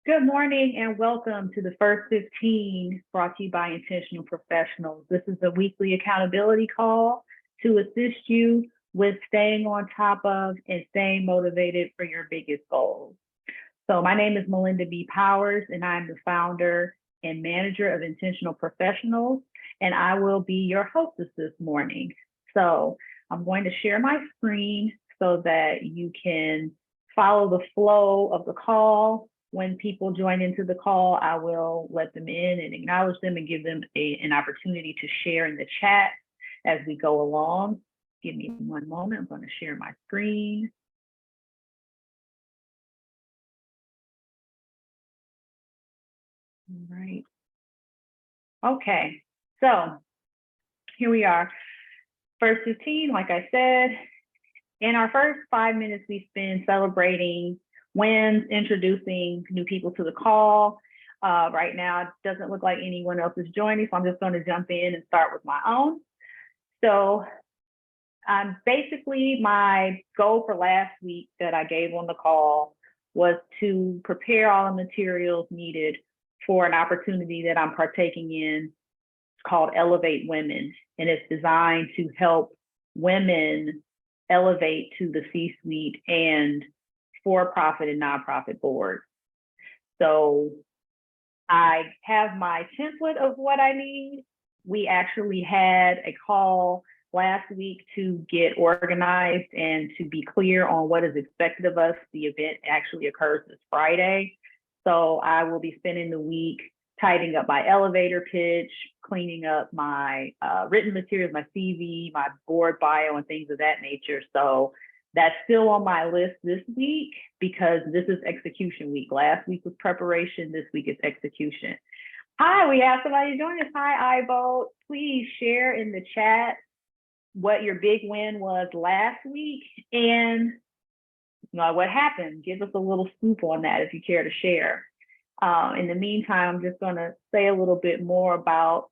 Good morning and welcome to the First 15 brought to you by Intentional Professionals. This is a weekly accountability call to assist you with staying on top of and staying motivated for your biggest goals. So, my name is Melinda B. Powers, and I'm the founder and manager of Intentional Professionals, and I will be your hostess this morning. So, I'm going to share my screen so that you can follow the flow of the call. When people join into the call, I will let them in and acknowledge them and give them an opportunity to share in the chat as we go along. Give me one moment. I'm going to share my screen. All right. Okay. So here we are. First 15, like I said, in our first 5 minutes, we spend celebrating wins, introducing new people to the call. Right now, it doesn't look like anyone else is joining, so I'm just going to jump in and start with my own. So basically, my goal for last week that I gave on the call was to prepare all the materials needed for an opportunity that I'm partaking in called Elevate Women, and it's designed to help women elevate to the C-suite and for-profit and nonprofit boards. So I have my template of what I need. We actually had a call last week to get organized and to be clear on what is expected of us. The event actually occurs this Friday. So I will be spending the week tidying up my elevator pitch, cleaning up my written materials, my CV, my board bio, and things of that nature. So that's still on my list this week because this is execution week. Last week was preparation. This week is execution. Hi, we have somebody join us. Hi, Ivo. Please share in the chat what your big win was last week and what happened. Give us a little scoop on that if you care to share. In the meantime, I'm just going to say a little bit more about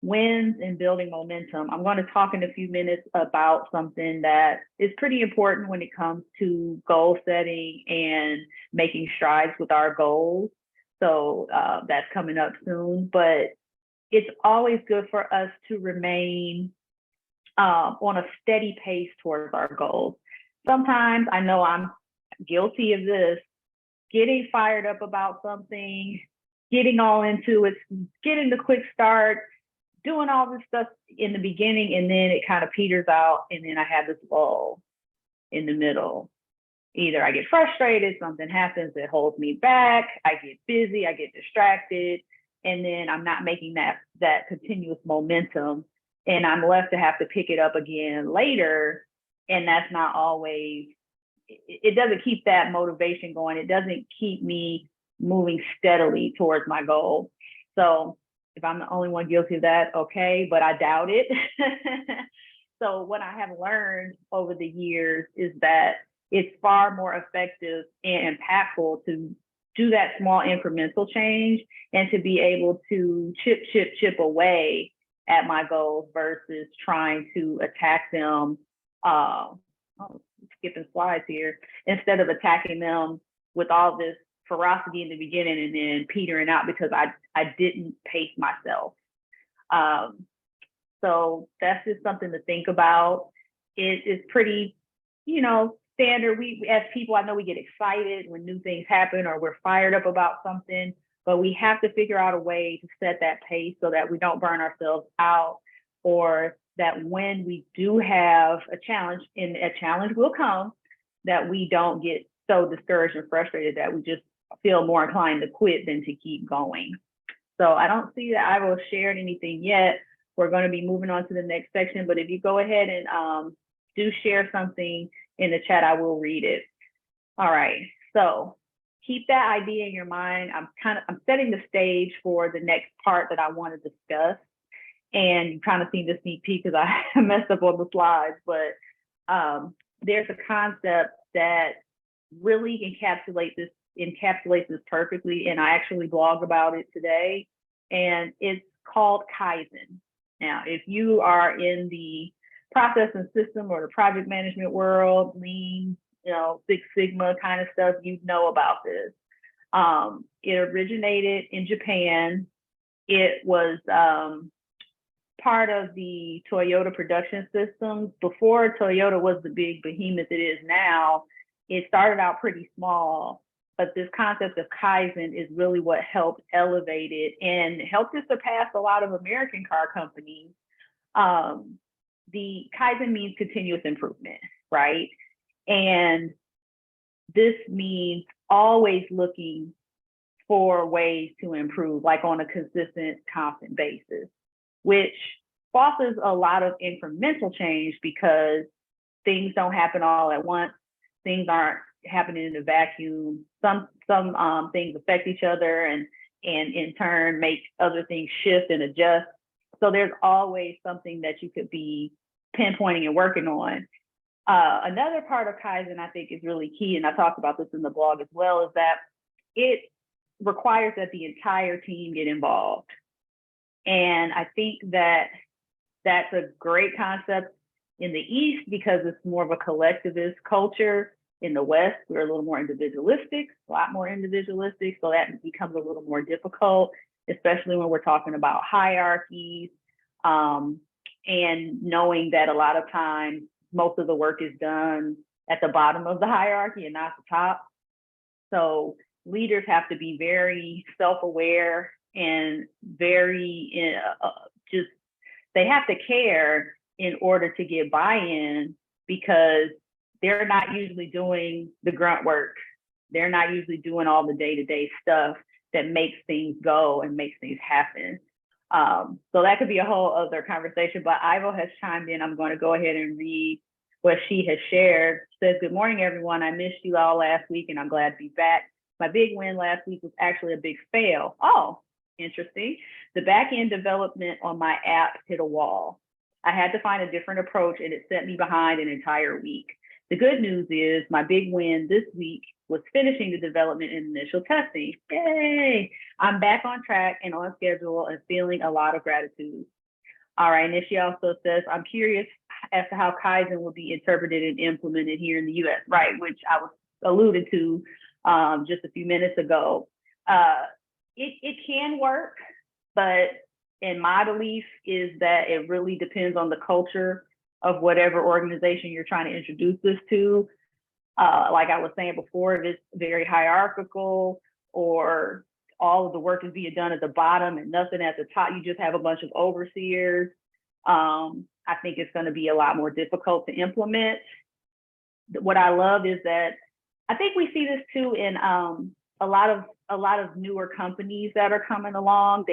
wins and building momentum. I'm going to talk in a few minutes about something that is pretty important when it comes to goal setting and making strides with our goals. So that's coming up soon, but it's always good for us to remain on a steady pace towards our goals. Sometimes I know I'm guilty of this, getting fired up about something, getting all into it, getting the quick start, doing all this stuff in the beginning, and then it kind of peters out, and then I have this lull in the middle. Either I get frustrated, something happens that holds me back, I get busy, I get distracted, and then I'm not making that continuous momentum, and I'm left to have to pick it up again later, and that's not always, it doesn't keep that motivation going. It doesn't keep me moving steadily towards my goal. So if I'm the only one guilty of that, okay, but I doubt it. So what I have learned over the years is that it's far more effective and impactful to do that small incremental change and to be able to chip away at my goals versus trying to attack them. Skipping slides here, instead of attacking them with all this ferocity in the beginning and then petering out because I didn't pace myself. So that's just something to think about. It is pretty, standard. We as people, I know we get excited when new things happen or we're fired up about something, but we have to figure out a way to set that pace so that we don't burn ourselves out, or that when we do have a challenge, and a challenge will come, that we don't get so discouraged and frustrated that we just feel more inclined to quit than to keep going. So I don't see that I will share anything yet. We're going to be moving on to the next section, but if you go ahead and do share something in the chat, I will read it. All right, so keep that idea in your mind. I'm setting the stage for the next part that I want to discuss. And you kind of seen the sneak peek because I messed up on the slides, but there's a concept that really encapsulates this perfectly, and I actually blog about it today, and it's called Kaizen. Now, if you are in the process and system or the project management world, lean, Six Sigma kind of stuff, you know about this. It originated in Japan. It was part of the Toyota production systems. Before Toyota was the big behemoth it is now, it started out pretty small, but this concept of Kaizen is really what helped elevate it and helped it surpass a lot of American car companies. The Kaizen means continuous improvement, right? And this means always looking for ways to improve, like on a consistent, constant basis, which fosters a lot of incremental change because things don't happen all at once. Things aren't happening in a vacuum. Some things affect each other and in turn make other things shift and adjust. So there's always something that you could be pinpointing and working on. Another part of Kaizen I think is really key, and I talked about this in the blog as well, is that it requires that the entire team get involved. And I think that that's a great concept in the East because it's more of a collectivist culture. In the West, we're a little more individualistic, a lot more individualistic. So that becomes a little more difficult, especially when we're talking about hierarchies and knowing that a lot of times most of the work is done at the bottom of the hierarchy and not the top. So leaders have to be very self-aware and very they have to care in order to get buy-in because they're not usually doing the grunt work. They're not usually doing all the day-to-day stuff that makes things go and makes things happen. So that could be a whole other conversation, but Ivo has chimed in. I'm going to go ahead and read what she has shared. She says, "Good morning, everyone. I missed you all last week and I'm glad to be back. My big win last week was actually a big fail." Oh, interesting. "The back-end development on my app hit a wall. I had to find a different approach and it set me behind an entire week. The good news is my big win this week was finishing the development and initial testing. Yay! I'm back on track and on schedule and feeling a lot of gratitude." All right, and she also says, "I'm curious as to how Kaizen will be interpreted and implemented here in the US, right, which I was alluded to just a few minutes ago. It can work, but in my belief is that it really depends on the culture of whatever organization you're trying to introduce this to. Like I was saying before, if it's very hierarchical or all of the work is being done at the bottom and nothing at the top, you just have a bunch of overseers. I think it's going to be a lot more difficult to implement. What I love is that I think we see this too in a lot of newer companies that are coming along.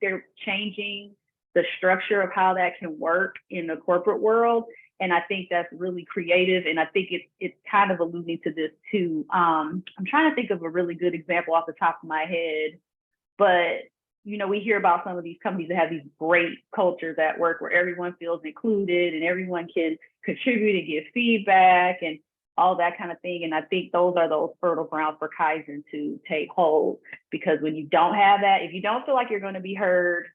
They're changing the structure of how that can work in the corporate world. And I think that's really creative. And I think it's kind of alluding to this too. I'm trying to think of a really good example off the top of my head, but you know, we hear about some of these companies that have these great cultures at work where everyone feels included and everyone can contribute and give feedback and all that kind of thing. And I think those are those fertile grounds for Kaizen to take hold, because when you don't have that, if you don't feel like you're going to be heard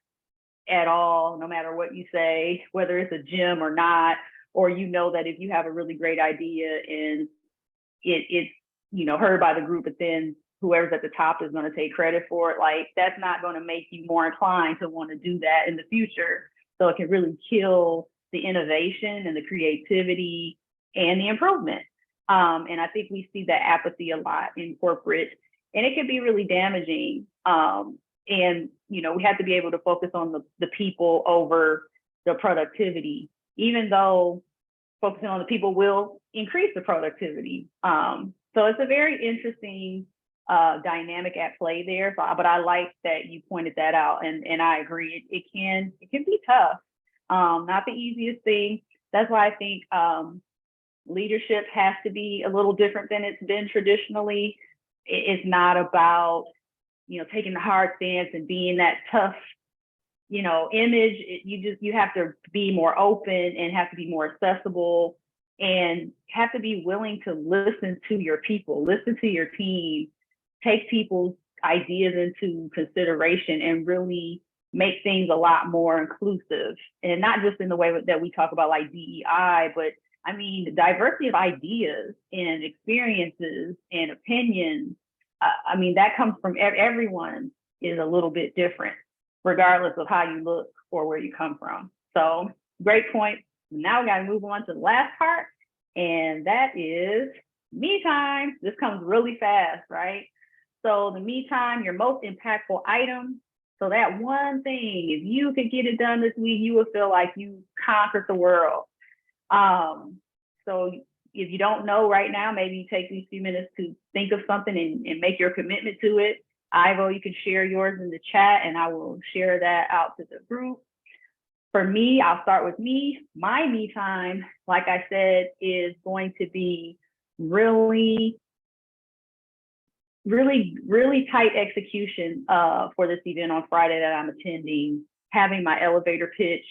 at all, no matter what you say, whether it's a gym or not, or you know that if you have a really great idea and it's heard by the group, but then whoever's at the top is going to take credit for it, like that's not going to make you more inclined to want to do that in the future. So it can really kill the innovation and the creativity and the improvement. And I think we see that apathy a lot in corporate, and it can be really damaging. And we have to be able to focus on the people over the productivity, even though focusing on the people will increase the productivity. So it's a very interesting dynamic at play there. But I like that you pointed that out, and I agree. It can be tough, not the easiest thing. That's why I think leadership has to be a little different than it's been traditionally. It's not about taking the hard stance and being that tough image. You have to be more open and have to be more accessible and have to be willing to listen to your people, listen to your team, take people's ideas into consideration and really make things a lot more inclusive. And not just in the way that we talk about like DEI, but I mean, the diversity of ideas and experiences and opinions I mean, that comes from everyone is a little bit different, regardless of how you look or where you come from. So great point. Now we got to move on to the last part, and that is me time. This comes really fast, right? So the me time, your most impactful item. So that one thing, if you could get it done this week, you would feel like you conquered the world. So if you don't know right now, maybe you take these few minutes to think of something and make your commitment to it. Ivo, you can share yours in the chat and I will share that out to the group. For me, I'll start with me. My me time, like I said, is going to be really tight execution for this event on Friday that I'm attending, having my elevator pitch,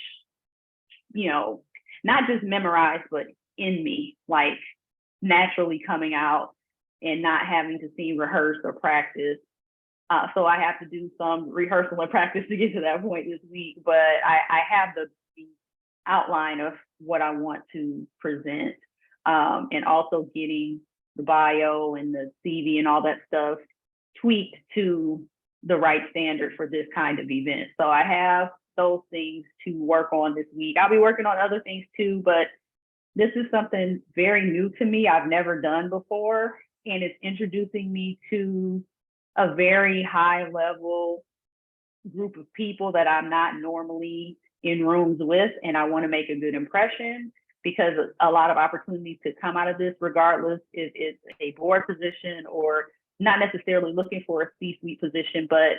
not just memorized, but in me, like naturally coming out and not having to see rehearse or practice. So I have to do some rehearsal and practice to get to that point this week, but I have the outline of what I want to present, and also getting the bio and the CV and all that stuff tweaked to the right standard for this kind of event. So I have those things to work on this week. I'll be working on other things too, but this is something very new to me. I've never done before, and it's introducing me to a very high level group of people that I'm not normally in rooms with, and I want to make a good impression because a lot of opportunities to come out of this, regardless if it's a board position or not necessarily looking for a C-suite position, but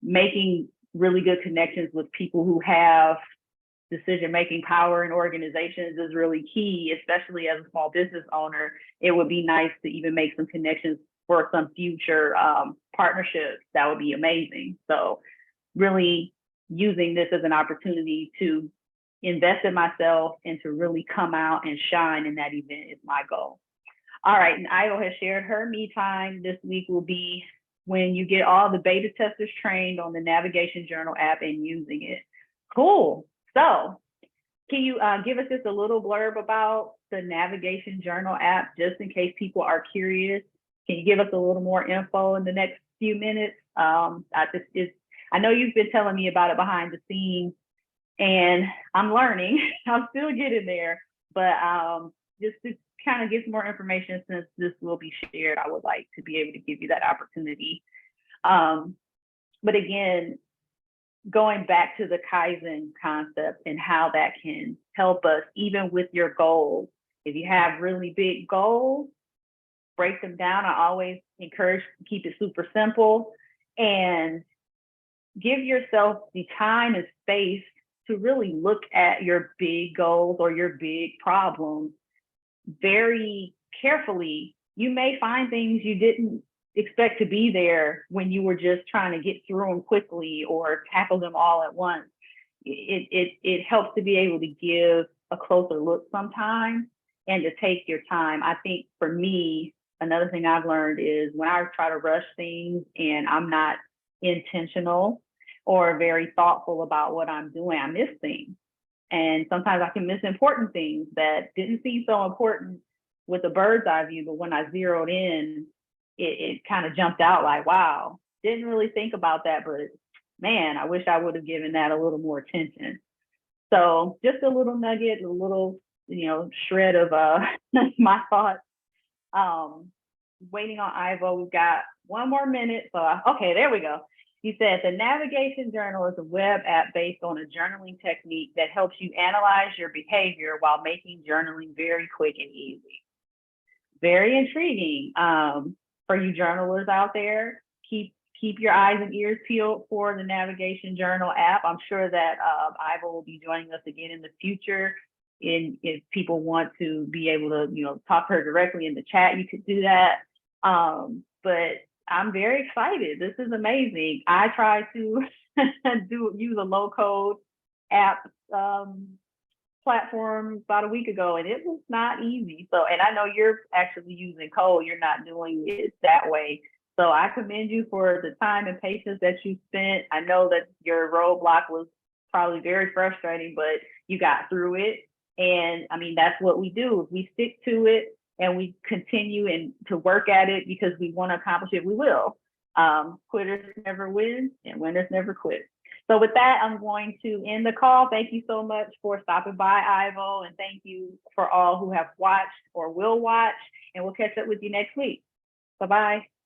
making really good connections with people who have decision-making power in organizations is really key, especially as a small business owner. It would be nice to even make some connections for some future partnerships. That would be amazing. So really using this as an opportunity to invest in myself and to really come out and shine in that event is my goal. All right, and Io has shared her me time this week will be when you get all the beta testers trained on the Navigation Journal app and using it. Cool. So can you give us just a little blurb about the Navigation Journal app, just in case people are curious? Can you give us a little more info in the next few minutes? I know you've been telling me about it behind the scenes, and I'm learning. I'm still getting there, but just to kind of get some more information, since this will be shared, I would like to be able to give you that opportunity. But again, going back to the Kaizen concept and how that can help us, even with your goals. If you have really big goals, break them down. I always encourage to keep it super simple and give yourself the time and space to really look at your big goals or your big problems very carefully. You may find things you didn't expect to be there when you were just trying to get through them quickly or tackle them all at once. It helps to be able to give a closer look sometimes and to take your time. I think for me, another thing I've learned is when I try to rush things and I'm not intentional or very thoughtful about what I'm doing, I miss things. And sometimes I can miss important things that didn't seem so important with a bird's eye view, but when I zeroed in, it kind of jumped out like, wow, didn't really think about that, but man, I wish I would have given that a little more attention. So just a little nugget, a little, shred of my thoughts. Waiting on Ivo, we've got one more minute. So, okay, there we go. He said, the Navigation Journal is a web app based on a journaling technique that helps you analyze your behavior while making journaling very quick and easy. Very intriguing. For you journalers out there, keep your eyes and ears peeled for the Navigation Journal app. I'm sure that Ivo will be joining us again in the future. If people want to be able to, talk to her directly in the chat, you could do that. But I'm very excited. This is amazing. I tried to use a low code app platform about a week ago, and it was not easy. So, and I know you're actually using code, you're not doing it that way. So I commend you for the time and patience that you spent. I know that your roadblock was probably very frustrating, but you got through it. And I mean, that's what we do. We stick to it and we continue and to work at it because we want to accomplish it, we will. Quitters never win and winners never quit. So with that, I'm going to end the call. Thank you so much for stopping by, Ivo, and thank you for all who have watched or will watch, and we'll catch up with you next week. Bye-bye.